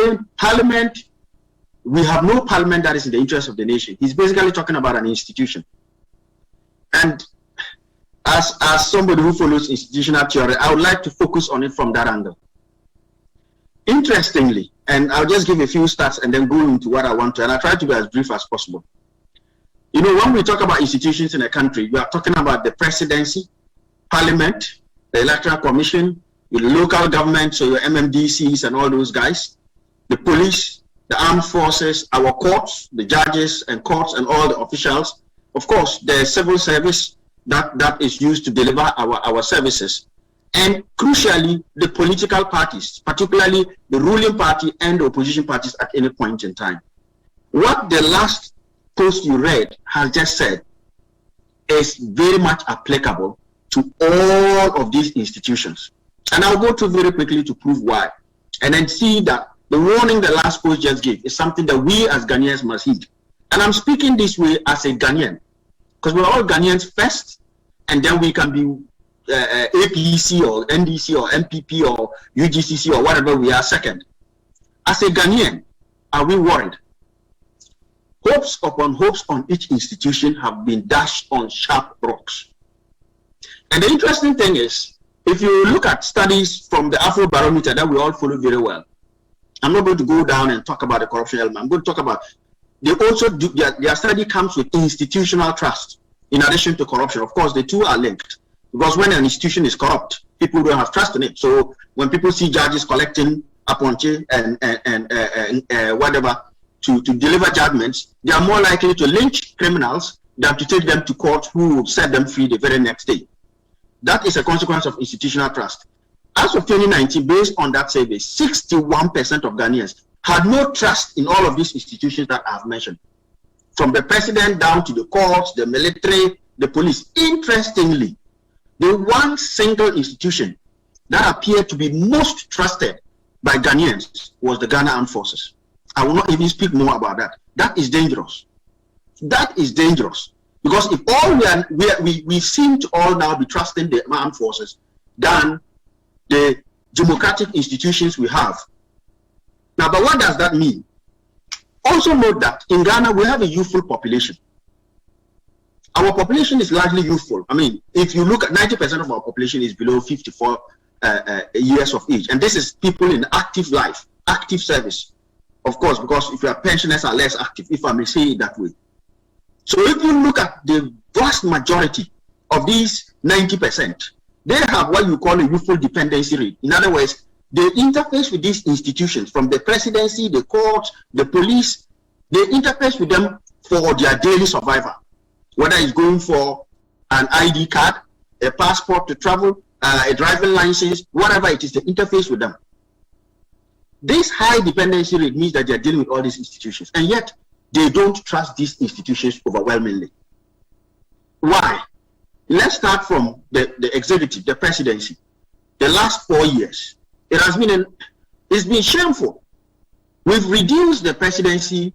saying parliament, we have no parliament that is in the interest of the nation. He's basically talking about an institution. And as somebody who follows institutional theory, I would like to focus on it from that angle. Interestingly, and I'll just give a few stats and then go into what I want to, and I'll try to be as brief as possible. You know, when we talk about institutions in a country, we are talking about the presidency, parliament, the electoral commission, the local government, so your MMDCs and all those guys, the police, the armed forces, our courts, the judges and courts and all the officials, of course, the civil service that is used to deliver our services, and crucially, the political parties, particularly the ruling party and the opposition parties at any point in time. What the last post you read has just said is very much applicable to all of these institutions. And I'll go through very quickly to prove why. And then see that the warning the last post just gave is something that we as Ghanaians must heed. And I'm speaking this way as a Ghanaian, because we're all Ghanaians first, and then we can be APC or NDC or MPP or UGCC or whatever we are second. As a Ghanaian, are we worried? Hopes upon hopes on each institution have been dashed on sharp rocks. And the interesting thing is, if you look at studies from the Afro Barometer that we all follow very well, I'm not going to go down and talk about the corruption element. I'm going to talk about, they also do, their study comes with institutional trust in addition to corruption. Of course, the two are linked, because when an institution is corrupt, people don't have trust in it. So when people see judges collecting aponche and whatever to deliver judgments, they are more likely to lynch criminals than to take them to court, who will set them free the very next day. That is a consequence of institutional trust. As of 2019, based on that survey, 61% of Ghanaians had no trust in all of these institutions that I have mentioned, from the president down to the courts, the military, the police. Interestingly, the one single institution that appeared to be most trusted by Ghanaians was the Ghana Armed Forces. I will not even speak more about that. That is dangerous. That is dangerous. Because if all we seem to all now be trusting the armed forces than the democratic institutions we have. Now, but what does that mean? Also note that in Ghana, we have a youthful population. Our population is largely youthful. I mean, if you look at 90% of our population is below 54 years of age. And this is people in active life, active service. Of course, because if your pensioners are less active, if I may say it that way. So if you look at the vast majority of these 90%, they have what you call a youthful dependency rate. In other words, they interface with these institutions, from the presidency, the courts, the police. They interface with them for their daily survival, whether it's going for an ID card, a passport to travel, a driving license, whatever it is, they interface with them. This high dependency rate means that they're dealing with all these institutions, and yet they don't trust these institutions overwhelmingly. Why? Let's start from the executive, the presidency. The last 4 years, it's been shameful. We've reduced the presidency,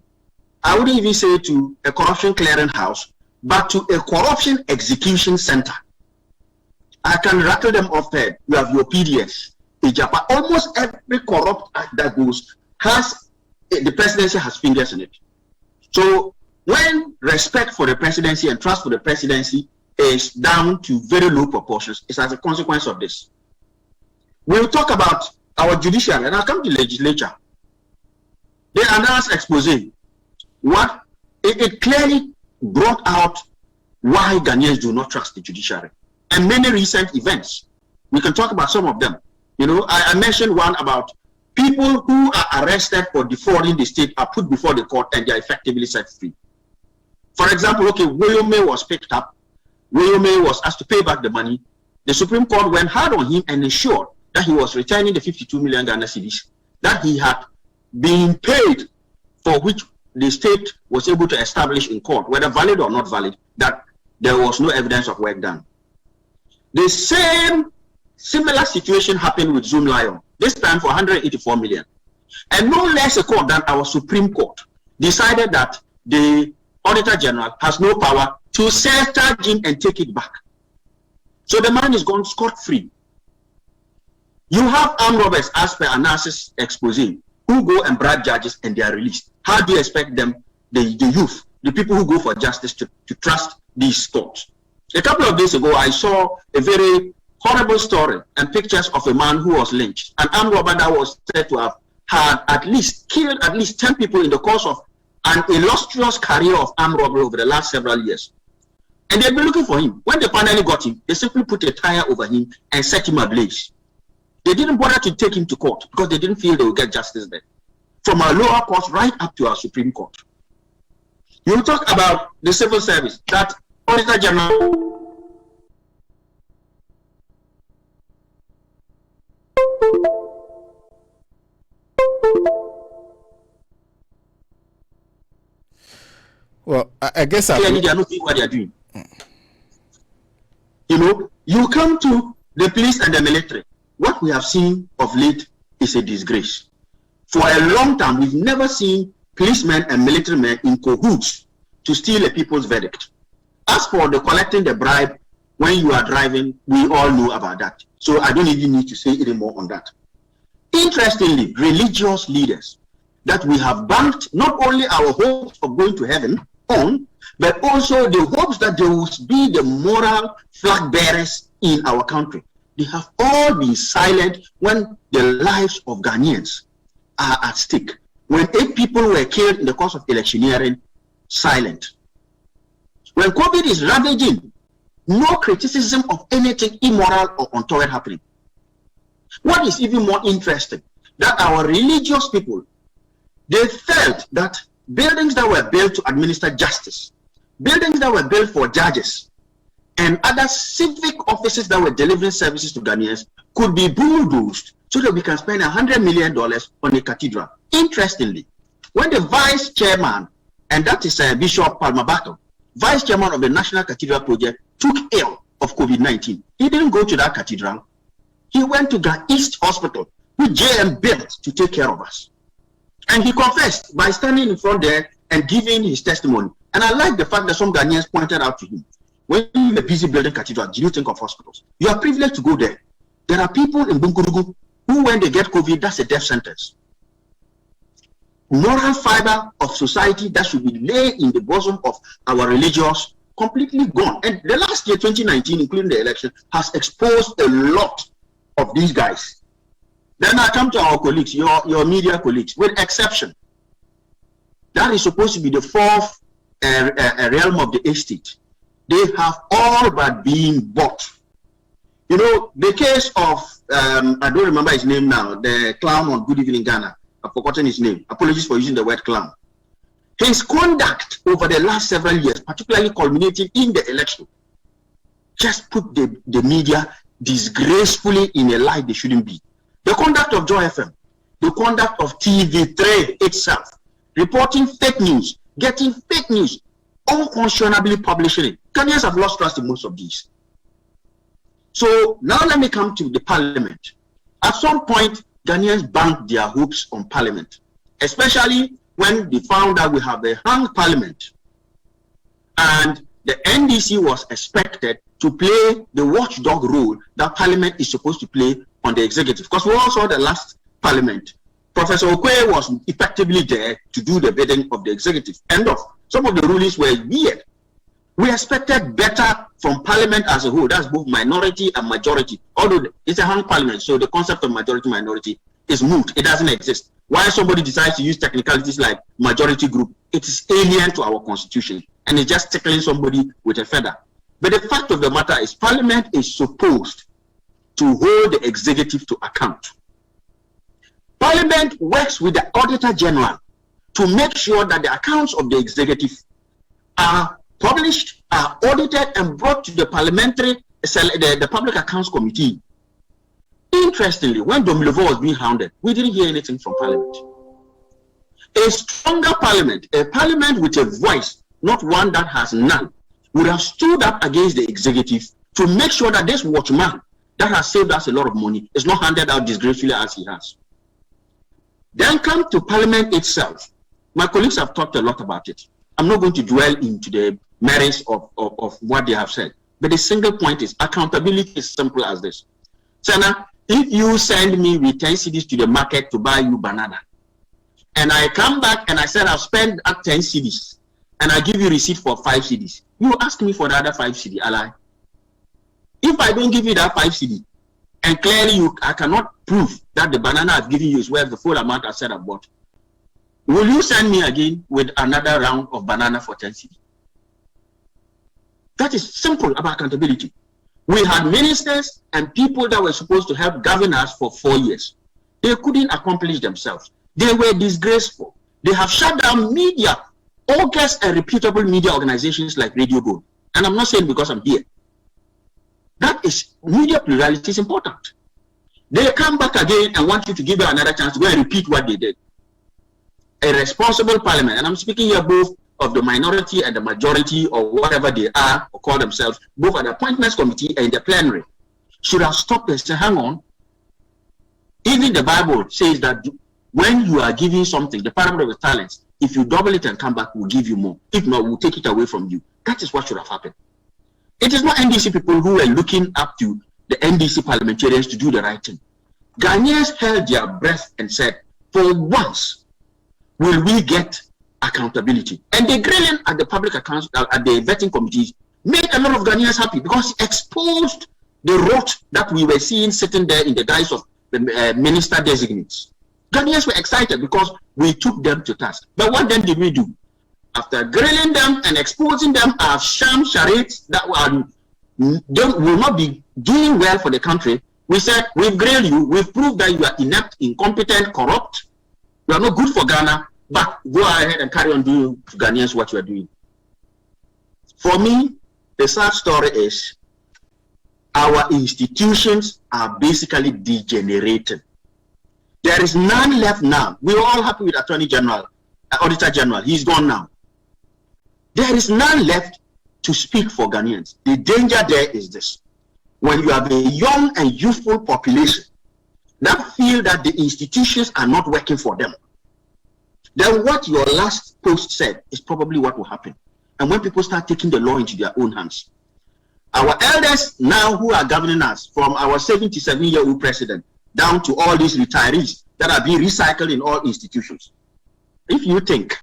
I wouldn't even say to a corruption clearinghouse, but to a corruption execution center. I can rattle them off head. You have your PDS, Ijapa. Almost every corrupt act that goes the presidency has fingers in it. So when respect for the presidency and trust for the presidency is down to very low proportions, it's as a consequence of this. We'll talk about our judiciary, and I'll come to the legislature. They announced expose. It clearly brought out why Ghanaians do not trust the judiciary. And many recent events, we can talk about some of them. You know, I mentioned one about people who are arrested for defrauding the state are put before the court and they are effectively set free. For example, okay, William was picked up. William was asked to pay back the money. The Supreme Court went hard on him and ensured that he was returning the 52 million Ghana cedis that he had been paid, for which the state was able to establish in court, whether valid or not valid, that there was no evidence of work done. The similar situation happened with Zoom Lion, this time for 184 million. And no less a court than our Supreme Court decided that the Auditor General has no power to self-charge him and take it back. So the man is gone scot-free. You have armed robbers, as per analysis expose, who who go and bribe judges and they are released. How do you expect them, the youth, the people who go for justice, to trust these courts? A couple of days ago, I saw a very horrible story and pictures of a man who was lynched. An armed robber that was said to have killed at least 10 people in the course of an illustrious career of armed robbery over the last several years. And they've been looking for him. When they finally got him, they simply put a tire over him and set him ablaze. They didn't bother to take him to court because they didn't feel they would get justice there. From our lower courts right up to our Supreme Court. You talk about the civil service, that Auditor General. Well, I guess they are not doing what they are doing. You know, you come to the police and the military. What we have seen of late is a disgrace. For a long time, we've never seen policemen and military men in cahoots to steal a people's verdict. As for the collecting the bribe when you are driving, we all know about that. So I don't even need to say any more on that. Interestingly, religious leaders that we have banked not only our hopes of going to heaven on, but also the hopes that they will be the moral flag bearers in our country. They have all been silent when the lives of Ghanaians are at stake. When 8 people were killed in the course of electioneering, silent. When COVID is ravaging, no criticism of anything immoral or untoward happening. What is even more interesting, that our religious people, they felt that buildings that were built to administer justice, buildings that were built for judges, and other civic offices that were delivering services to Ghanaians could be bulldozed so that we can spend $100 million on a cathedral. Interestingly, when the vice chairman, and that is Bishop Palmabato, vice chairman of the National Cathedral Project, took ill of COVID-19, he didn't go to that cathedral. He went to the East Hospital, which JM built to take care of us. And he confessed by standing in front there and giving his testimony. And I like the fact that some Ghanaians pointed out to him, when you're busy building cathedrals, do you think of hospitals? You are privileged to go there. There are people in Bunkurugu who, when they get COVID, that's a death sentence. Moral fiber of society that should be laid in the bosom of our religious, completely gone. And the last year, 2019, including the election, has exposed a lot of these guys. Then I come to our colleagues, your media colleagues, with exception. That is supposed to be the fourth realm of the estate. They have all but been bought. You know, the case of, I don't remember his name now, the clown on Good Evening Ghana. I've forgotten his name. Apologies for using the word clown. His conduct over the last several years, particularly culminating in the election, just put the media disgracefully in a light they shouldn't be. The conduct of Joy FM, the conduct of TV3 itself, reporting fake news, getting fake news, unconscionably publishing it. Ghanaians have lost trust in most of these. So now let me come to the parliament. At some point, Ghanaians banked their hopes on parliament, especially when they found that we have a hung parliament. And the NDC was expected to play the watchdog role that parliament is supposed to play on the executive. Because we all saw the last parliament. Professor Okoye was effectively there to do the bidding of the executive. End of. Some of the rulings were weird. We expected better from parliament as a whole. That's both minority and majority. Although it's a hung parliament, so the concept of majority-minority is moot. It doesn't exist. Why somebody decides to use technicalities like majority group, it is alien to our constitution. And it's just tickling somebody with a feather. But the fact of the matter is parliament is supposed to hold the executive to account. Parliament works with the Auditor General to make sure that the accounts of the executive are published, are audited, and brought to the the Public Accounts Committee. Interestingly, when Domilovo was being hounded, we didn't hear anything from Parliament. A stronger Parliament, a Parliament with a voice, not one that has none, would have stood up against the executive to make sure that this watchman that has saved us a lot of money is not handed out disgracefully as he has. Then come to Parliament itself. My colleagues have talked a lot about it. I'm not going to dwell into the merits of what they have said. But the single point is accountability is simple as this. Sana, if you send me with 10 cedis to the market to buy you banana, and I come back and I said I'll spend 10 cedis, and I give you receipt for 5 cedis, you ask me for the other 5 cedi, ally. If I don't give you that 5 cedi, and clearly I cannot prove that the banana I've given you is worth the full amount I said I bought, will you send me again with another round of banana for 10 cedi? That is simple about accountability. We had ministers and people that were supposed to help govern us for 4 years. They couldn't accomplish themselves. They were disgraceful. They have shut down media, august and reputable media organizations like Radio Gold. And I'm not saying because I'm here. That is, media plurality is important. They come back again and want you to give them another chance to go and repeat what they did. A responsible parliament, and I'm speaking here both of the minority and the majority, or whatever they are or call themselves, both at the appointments committee and the plenary, should have stopped and said, hang on. Even the Bible says that when you are giving something, the parable of the talents, if you double it and come back, we'll give you more. If not, we'll take it away from you. That is what should have happened. It is not NDC people who were looking up to the NDC parliamentarians to do the right thing. Ghanaians held their breath and said, for once, will we get accountability? And the grilling at the public accounts, at the vetting committees, made a lot of Ghanaians happy because it exposed the rot that we were seeing sitting there in the guise of the minister designates. Ghanaians were excited because we took them to task. But what then did we do? After grilling them and exposing them as sham charades that will not be doing well for the country, we said, we've grilled you, we've proved that you are inept, incompetent, corrupt, you are not good for Ghana, but go ahead and carry on doing to Ghanaians what you are doing. For me, the sad story is our institutions are basically degenerating. There is none left now. We're all happy with Attorney General, Auditor General. He's gone now. There is none left to speak for Ghanaians. The danger there is this. When you have a young and youthful population that feel that the institutions are not working for them, then what your last post said is probably what will happen. And when people start taking the law into their own hands, our elders now who are governing us, from our 77-year-old president down to all these retirees that are being recycled in all institutions, if you think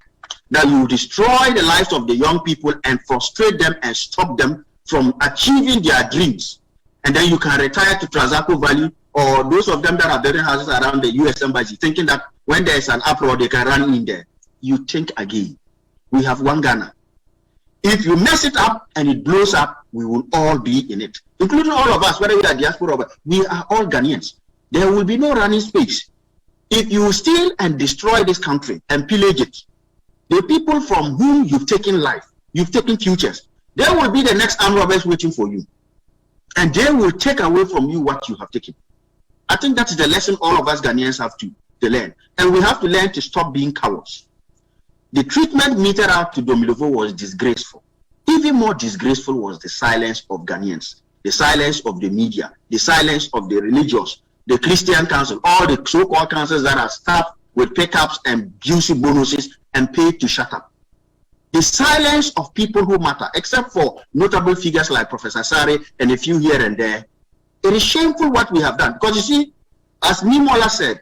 that you destroy the lives of the young people and frustrate them and stop them from achieving their dreams, and then you can retire to Transaco Valley, or those of them that are building houses around the US Embassy, thinking that when there is an uproar, they can run in there, you think again. We have one Ghana. If you mess it up and it blows up, we will all be in it, including all of us, whether we are diaspora or we are all Ghanaians. There will be no running space. If you steal and destroy this country and pillage it, the people from whom you've taken life, you've taken futures, they will be the next armed robbers waiting for you. And they will take away from you what you have taken. I think that is the lesson all of us Ghanaians have to learn. And we have to learn to stop being cowards. The treatment meted out to Domilovo was disgraceful. Even more disgraceful was the silence of Ghanaians, the silence of the media, the silence of the religious, the Christian council, all the so-called councils that are staffed with pickups and juicy bonuses and paid to shut up. The silence of people who matter, except for notable figures like Professor Sari and a few here and there. It is shameful what we have done. Because you see, as Mimola said,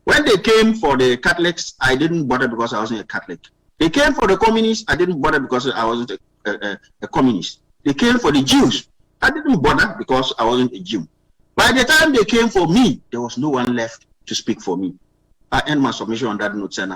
when they came for the Catholics, I didn't bother because I wasn't a Catholic. They came for the communists, I didn't bother because I wasn't a communist. They came for the Jews, I didn't bother because I wasn't a Jew. By the time they came for me, there was no one left to speak for me. I end my submission on that note, Senna.